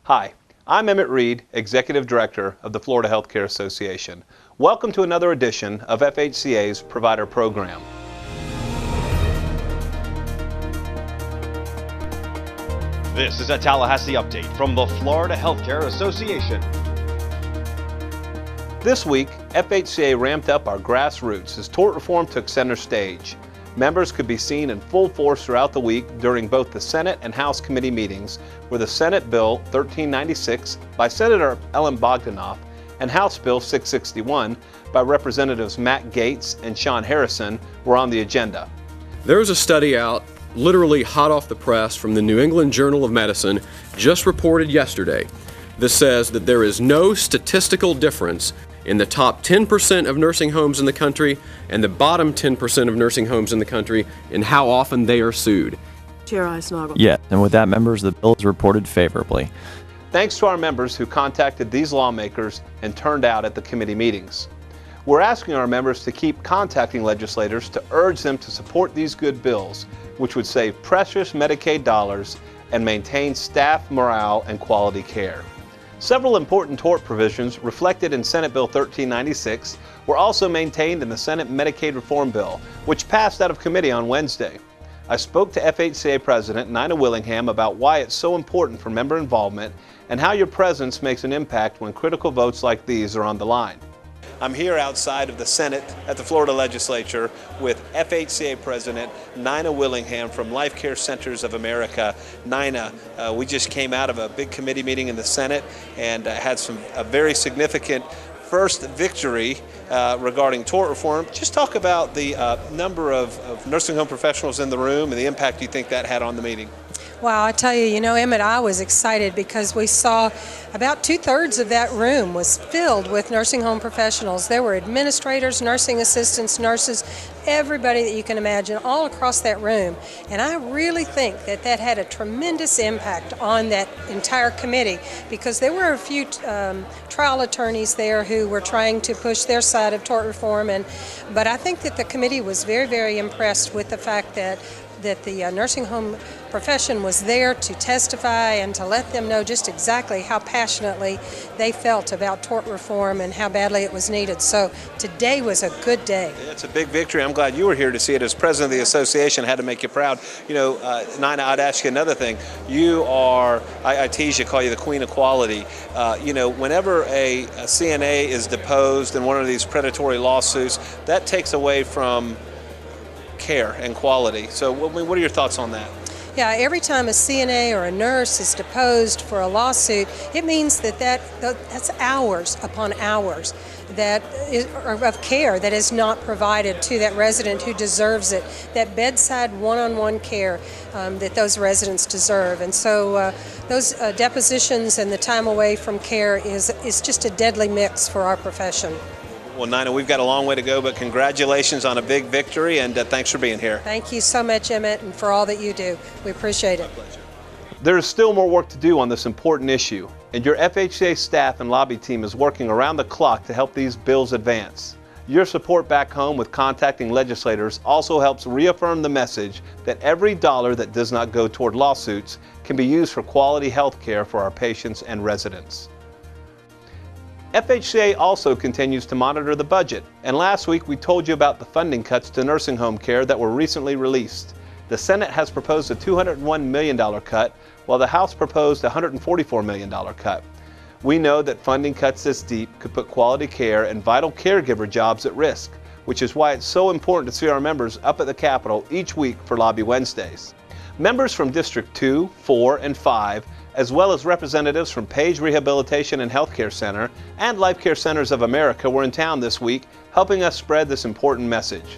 Hi, I'm Emmett Reed, Executive Director of the Florida Healthcare Association. Welcome to another edition of FHCA's Provider Program. This is a Tallahassee update from the Florida Healthcare Association. This week, FHCA ramped up our grassroots as tort reform took center stage. Members could be seen in full force throughout the week during both the Senate and House committee meetings, where the Senate Bill 1396 by Senator Ellen Bogdanoff and House Bill 661 by Representatives Matt Gaetz and Sean Harrison were on the agenda. There's a study out, literally hot off the press, from the New England Journal of Medicine, just reported yesterday, that says that there is no statistical difference in the top 10% of nursing homes in the country and the bottom 10% of nursing homes in the country in how often they are sued. Chair Eisnagel. Yes, and with that, members, the bill is reported favorably. Thanks to our members who contacted these lawmakers and turned out at the committee meetings. We're asking our members to keep contacting legislators to urge them to support these good bills, which would save precious Medicaid dollars and maintain staff morale and quality care. Several important tort provisions reflected in Senate Bill 1396 were also maintained in the Senate Medicaid Reform Bill, which passed out of committee on Wednesday. I spoke to FHCA President Nina Willingham about why it's so important for member involvement and how your presence makes an impact when critical votes like these are on the line. I'm here outside of the Senate at the Florida Legislature with FHCA President Nina Willingham from Life Care Centers of America. Nina, we just came out of a big committee meeting in the Senate and had a very significant first victory regarding tort reform. Just talk about the number of nursing home professionals in the room and the impact you think that had on the meeting. Wow, I tell you, Emmett, I was excited because we saw about 2/3 of that room was filled with nursing home professionals. There were administrators, nursing assistants, nurses, everybody that you can imagine all across that room. And I really think that that had a tremendous impact on that entire committee because there were a few trial attorneys there who were trying to push their side of tort reform. But I think that the committee was very, very impressed with the fact that the nursing home profession was there to testify and to let them know just exactly how passionately they felt about tort reform and how badly it was needed. So today was a good day. It's a big victory. I'm glad you were here to see it. As president of the association, I had to make you proud. Nina, I'd ask you another thing. You are, I tease you, call you the queen of quality. Whenever a CNA is deposed in one of these predatory lawsuits, that takes away from care and quality. So what are your thoughts on that? Yeah, every time a CNA or a nurse is deposed for a lawsuit, it means that's hours upon hours of care that is not provided to that resident who deserves it, that bedside one-on-one care that those residents deserve. And so those depositions and the time away from care is just a deadly mix for our profession. Well, Nina, we've got a long way to go, but congratulations on a big victory, and thanks for being here. Thank you so much, Emmett, and for all that you do. We appreciate it. My pleasure. There is still more work to do on this important issue, and your FHCA staff and lobby team is working around the clock to help these bills advance. Your support back home with contacting legislators also helps reaffirm the message that every dollar that does not go toward lawsuits can be used for quality health care for our patients and residents. FHCA also continues to monitor the budget, and last week we told you about the funding cuts to nursing home care that were recently released. The Senate has proposed a $201 million cut, while the House proposed a $144 million cut. We know that funding cuts this deep could put quality care and vital caregiver jobs at risk, which is why it's so important to see our members up at the Capitol each week for Lobby Wednesdays. Members from District 2, 4, and 5, as well as representatives from Page Rehabilitation and Healthcare Center and Life Care Centers of America were in town this week, helping us spread this important message.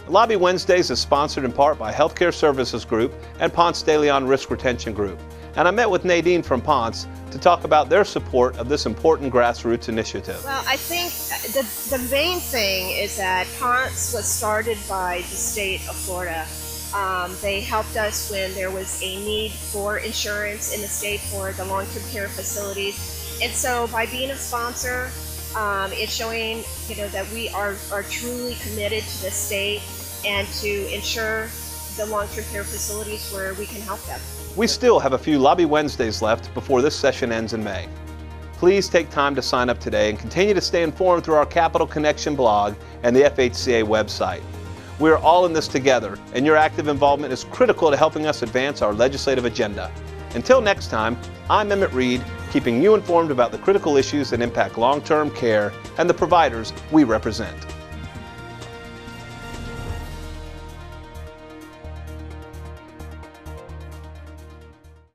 Lobby Wednesdays is sponsored in part by Healthcare Services Group and Ponce de Leon Risk Retention Group. And I met with Nadine from Ponce to talk about their support of this important grassroots initiative. Well, I think the main thing is that Ponce was started by the state of Florida. They helped us when there was a need for insurance in the state for the long-term care facilities. And so by being a sponsor, it's showing that we are truly committed to the state and to ensure the long-term care facilities where we can help them. We still have a few Lobby Wednesdays left before this session ends in May. Please take time to sign up today and continue to stay informed through our Capital Connection blog and the FHCA website. We are all in this together, and your active involvement is critical to helping us advance our legislative agenda. Until next time, I'm Emmett Reed, keeping you informed about the critical issues that impact long-term care and the providers we represent.